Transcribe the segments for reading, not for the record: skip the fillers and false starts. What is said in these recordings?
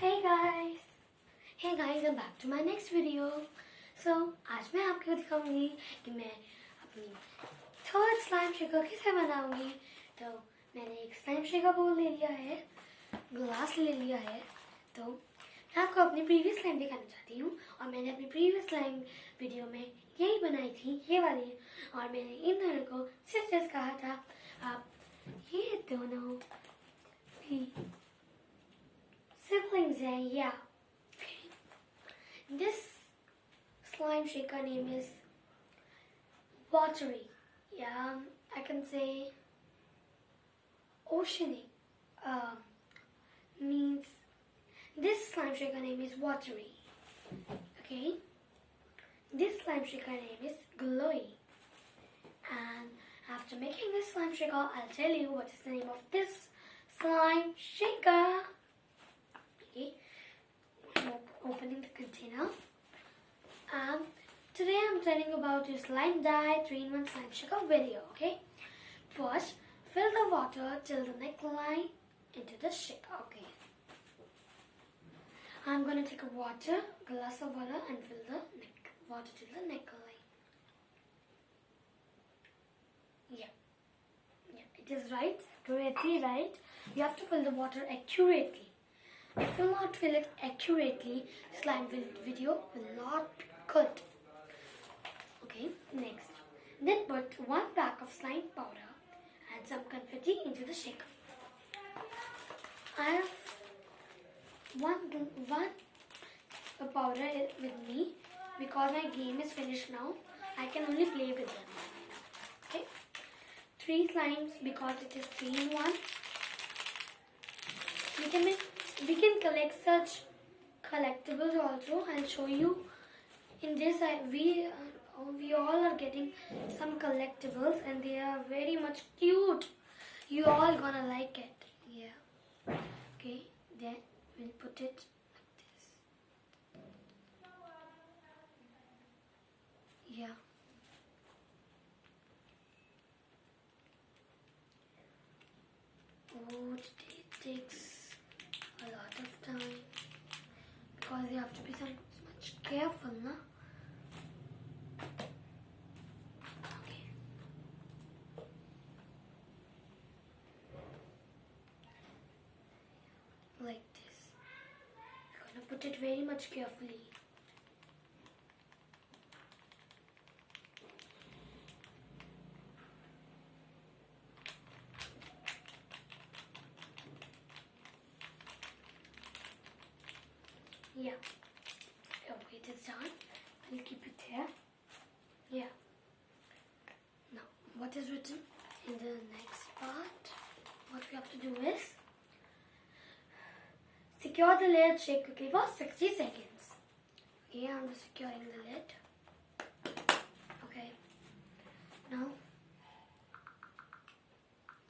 Hey guys, I'm back to my next video. So आज मैं आपको दिखाऊंगी कि मैं अपनी थर्ड स्लाइम शेकर कैसे बनाऊंगी। तो मैंने एक स्लाइम शेकर बोल ले लिया है, ग्लास ले लिया है। तो मैं आपको अपनी प्रीवियस स्लाइम दिखाना चाहती हूँ। और मैंने अपनी प्रीवियस स्लाइम वीडियो में यही बनाई थी, ये वाली। और मैंने इन दोनों को सिस्टर्स कहा था। आप ये दोनों भी siblings हैं, yeah. This slime shaker name is watery. Yeah, I can say oceany. Means this slime shaker name is watery. Okay. This slime shaker name is glowy. And after making this slime shaker, I'll tell you what is the name of this slime shaker. Okay. Opening the container. Today I'm telling about your slime dye 3-in-1 slime shaker video. Okay. First, fill the water till the neckline into the shaker. Okay. I'm gonna take a glass of water, and fill the water till the neckline. Yeah, it is right, correctly right. You have to fill the water accurately. If you will not fill it accurately, the slime video will not be good. Okay, next. Then put 1 pack of slime powder and some confetti into the shaker. I have one powder with me because my game is finished now. I can only play with them. Okay, 3 slimes because it is 3-in-1. We can collect such collectibles also. I'll show you. In this, we all are getting some collectibles, and they are very much cute. You all gonna like it. Yeah. Okay. Then we'll put it like this. Yeah. Oh, today it takes a lot of time because you have to be so much careful, no? Okay. Like this. You're gonna put it very much carefully. Yeah. Okay, it is done. We'll keep it there. Yeah. Now, what is written in the next part? What we have to do is secure the lid, shake quickly for 60 seconds. Okay, I'm just securing the lid. Okay. Now,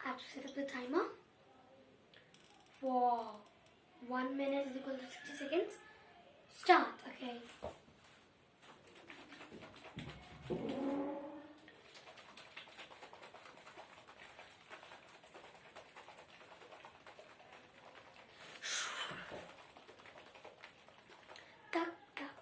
I have to set up the timer. Wow. 1 minute is equal to 60 seconds. Start. Okay. Tap, tap.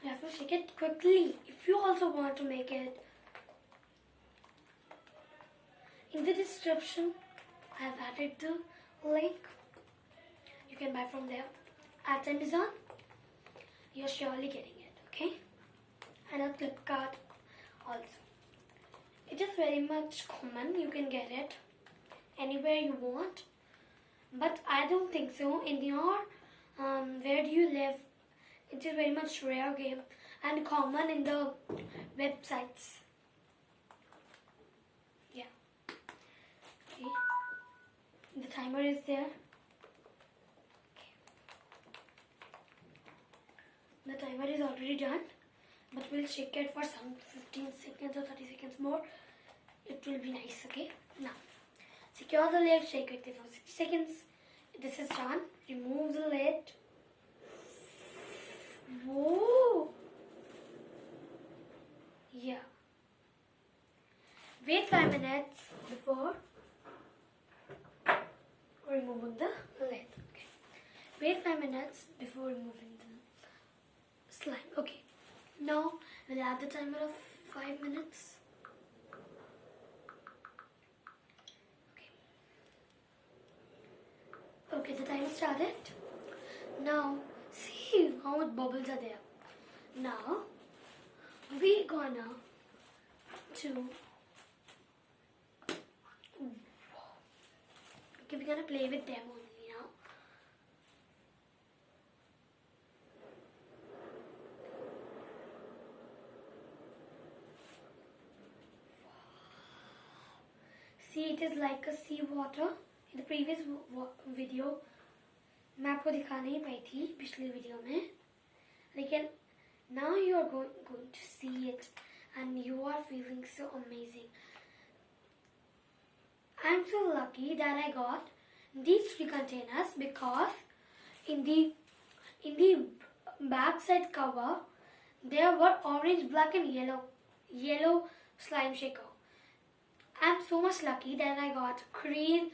You have to shake it quickly if you also want to make it. In the description, I have added the link. You can buy from there at Amazon. You're surely getting it, okay? And on Flipkart also. It is very much common. You can get it anywhere you want. But I don't think so. In your where do you live, it is very much rare game and common in the websites. Okay. The timer is there. Okay. The timer is already done, but we'll shake it for some 15 seconds or 30 seconds more. It will be nice. Okay. Now, secure the lid, shake it for 60 seconds. This is done. Remove the lid. Whoa. Yeah. Wait 5 minutes before removing the lid. Okay. Wait 5 minutes before removing the slime. Okay. Now we'll add the timer of 5 minutes. Okay, the timer started. Now see how much bubbles are there. Now we're gonna to okay, we're gonna play with them only now. See, it is like a sea water. In the previous video मैं आपको दिखा नहीं पाई थी पिछले video में, लेकिन now you are going to see it and you are feeling so amazing. I'm so lucky that I got these 3 containers because in the back side cover there were orange, black and yellow slime shaker. I'm so much lucky that I got green,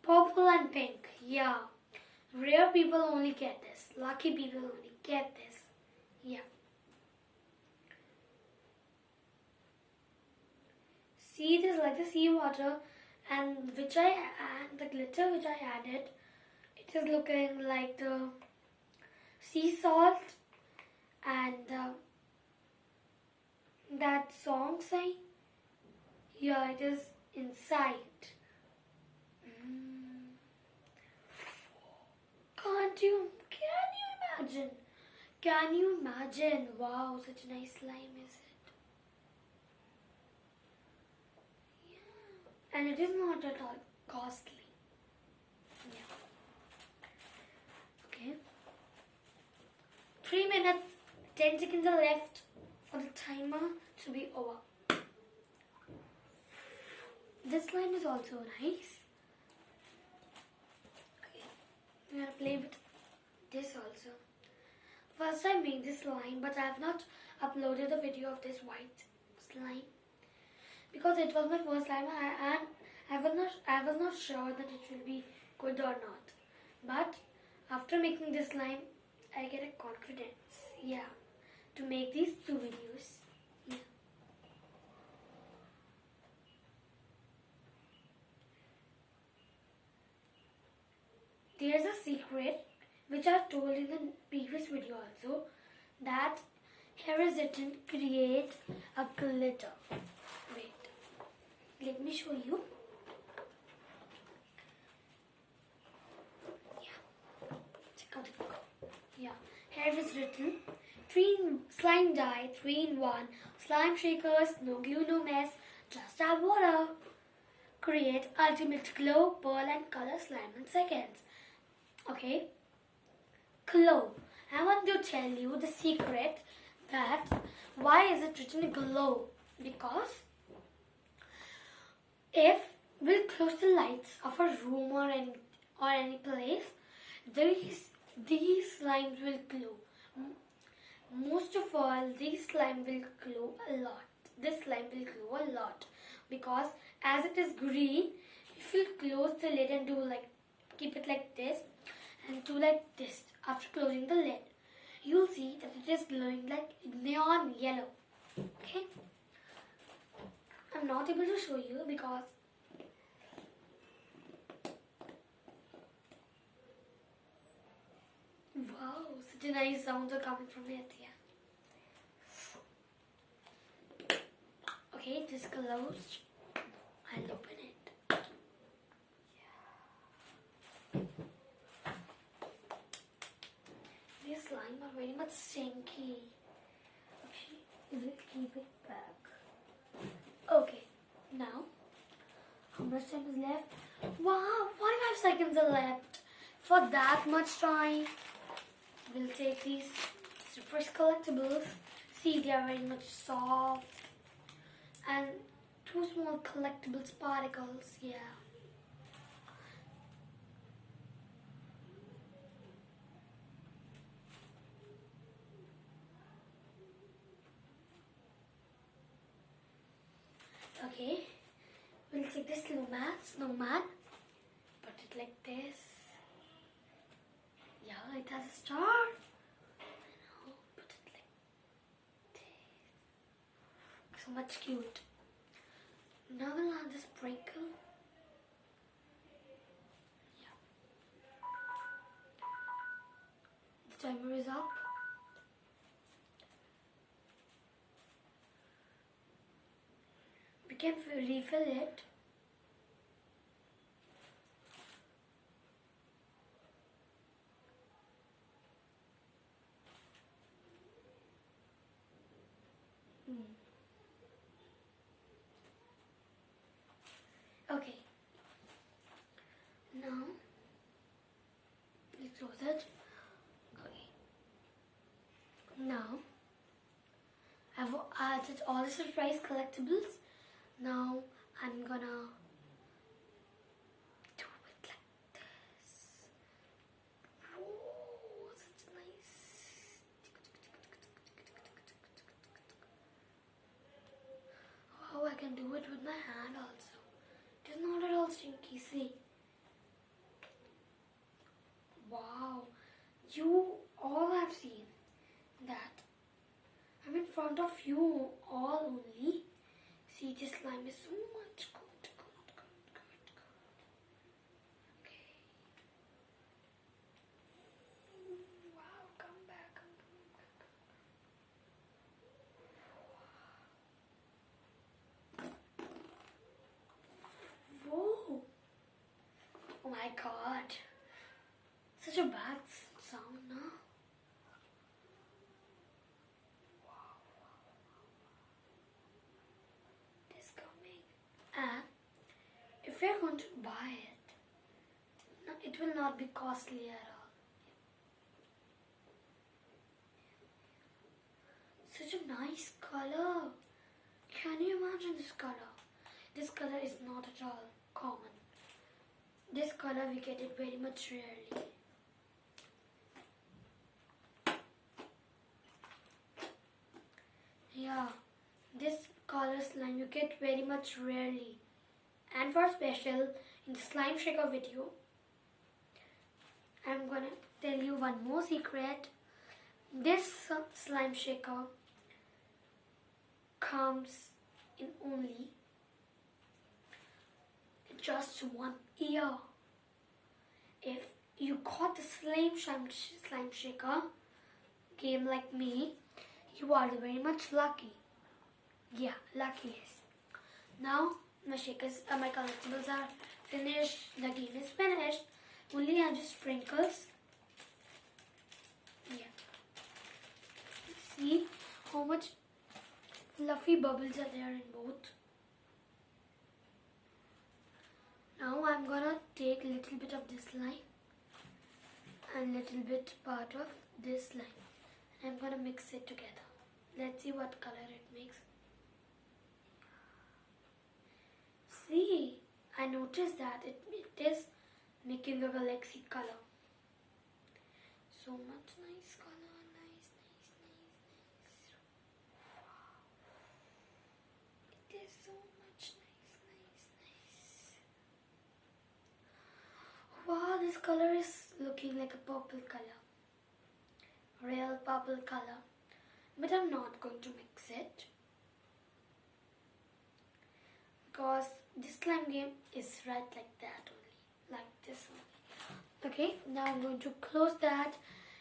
purple and pink. Yeah, rare people only get this. Lucky people only get this. Yeah. See, this is like the sea water, and the glitter which I added, it is looking like the sea salt and that song sign. Yeah, it is inside. Can you imagine? Wow, such a nice slime, is it? Yeah. And it is not at all costly. Yeah. Okay. 3 minutes, 10 seconds are left for the timer to be over. This slime is also nice. Okay. I'm gonna play with this also. First I made this slime, but I have not uploaded the video of this white slime because it was my first slime and I was not sure that it will be good or not. But after making this slime, I get a confidence, yeah, to make these 2 videos. Yeah. There's a secret which I told in the previous video also, that here is written, create a glitter. Wait, let me show you. Yeah, check out the book. Yeah, here is written, 3 slime dye, 3 in 1, slime shakers, no glue, no mess, just add water. Create ultimate glow, pearl and color slime in seconds. Okay. Glow. I want to tell you the secret that why is it written glow? Because if we'll close the lights of a room or any place, these slimes will glow. Most of all, this slime will glow a lot. This slime will glow a lot because as it is green, if you close the lid and keep it like this and do like this after closing the lid, you'll see that it is glowing like neon yellow. Okay, I'm not able to show you because wow, such a nice sounds are coming from it. Yeah. Okay, this closed. I'll open it. Yeah. These slime are very much stinky. Okay, we'll keep it back. Okay, now how much time is left? Wow, 45 seconds are left. For that much time, we'll take these surprise collectibles. See, they are very much soft and 2 small collectibles particles. Yeah. Okay, take this snowman, put it like this. Yeah, it has a star. Now put it like this. So much cute. Now we'll add the sprinkle. Yeah. The timer is up. We can refill it. Okay. Now let's close it. Okay. Now I've added all the surprise collectibles. Now I'm gonna do it like this. Whoa, such nice. Oh, I can do it with my hand also. It is not at all stinky, see. Wow, you all have seen that. I'm in front of you all only. See, this slime is so much good. Okay. Wow, come back. Whoa. Oh my god. Such a bad sound, no? And if you're going to buy it, it will not be costly at all. Such a nice color. Can you imagine this color? This color is not at all common. This color we get it very much rarely. Yeah, this color slime you get very much rarely. And for special, in the slime shaker video, I'm gonna tell you one more secret. This slime shaker comes in only just 1 year. If you got the slime shaker game like me, you are very much lucky. Yeah, lucky yes. Now my shakers, my collectibles are finished. The game is finished. Only I just sprinkles. Yeah. See how much fluffy bubbles are there in both. Now I'm gonna take a little bit of this slime and little bit part of this slime. And I'm gonna mix it together. Let's see what color it makes. See, I noticed that it is making a galaxy color. So much nice color, nice. Wow. It is so much nice. Wow, this color is looking like a purple color. Real purple color. But I'm not going to mix it. Because this slime game is right like that only. Like this only. Okay, now I'm going to close that.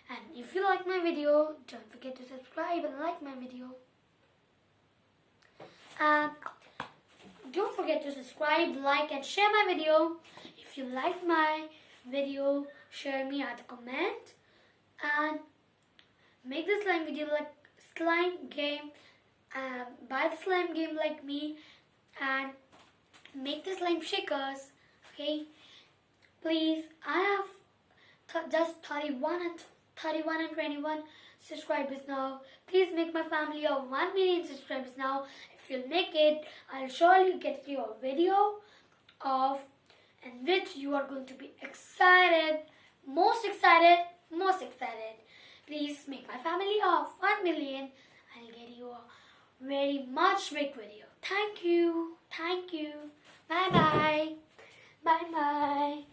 And if you like my video, don't forget to subscribe and like my video. And don't forget to subscribe, like and share my video. If you like my video, share me at the comment. And make the slime video like slime game. Buy the slime game like me. And make the slime shakers. Okay. Please, I have just 31 and 21 subscribers now. Please make my family of 1 million subscribers now. If you'll make it, I'll surely get you a video of in which you are going to be excited, most excited. Please make my family of 1 million. I'll get you a very much big video. Thank you. Bye bye. Bye bye.